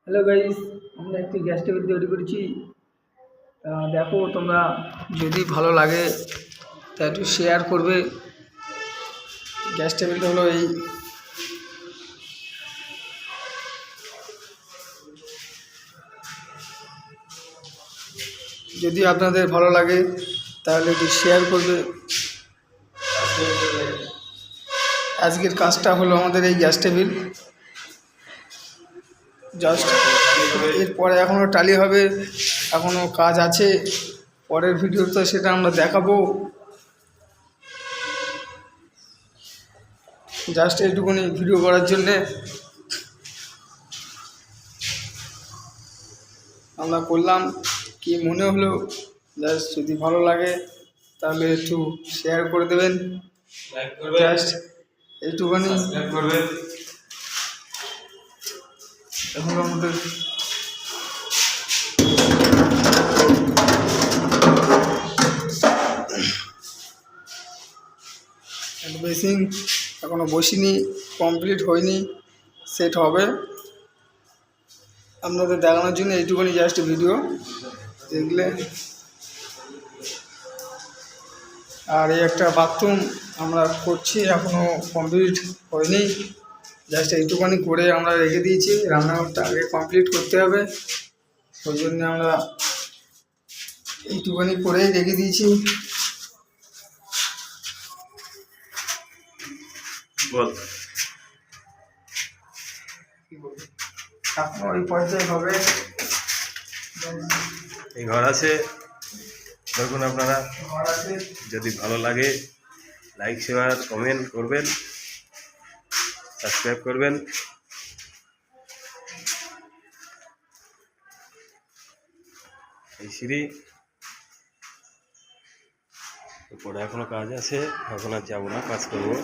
Hello guys, আমরা একটি gas table তৈরি করেছি। দেখো তোমরা, যদি ভালো লাগে তা একটু শেয়ার করবে। গ্যাস টেবিলটা হলো এই, যদি আপনাদের ভালো লাগে তাহলে একটু শেয়ার করবে। আজকের কাজটা হলো আমাদের এই গ্যাস টেবিল, জাস্ট এরপরে এখনও টালি হবে, এখনও কাজ আছে। পরের ভিডিওতে সেটা আমরা দেখাবো। জাস্ট এইটুকুনি ভিডিও করার জন্যে আমরা করলাম। কি মনে হলো, জাস্ট যদি ভালো লাগে তাহলে একটু শেয়ার করে দেবেন। জাস্ট এইটুকুনি। এখন আমাদের বেসিং এখনো বসিনি, কমপ্লিট হয়নি, সেট হবে। আপনাদের দেখানোর জন্য এইটুকুনি জাস্ট ভিডিও দেখলে। আর এই একটা বাথরুম আমরা করছি, এখনও কমপ্লিট হয়নি, জাস্ট এইটুকুনি করে আমরা রেখে দিয়েছি। রান্নাঘরটা আগে কমপ্লিট করতে হবে, ওই জন্য আমরা এইটুকুনি করেই রেখে দিয়েছি। এখনো ওই পর্যায়ে হবে। এই ঘর আছে, দেখুন আপনারা। ঘর আছে, যদি ভালো লাগে লাইক শেয়ার কমেন্ট করবেন, সাবস্ক্রাইব করবেন। এই সিঁড়ি উপরে এখনো কাজ আছে, এখন আর যাবো না, কাজ করবো।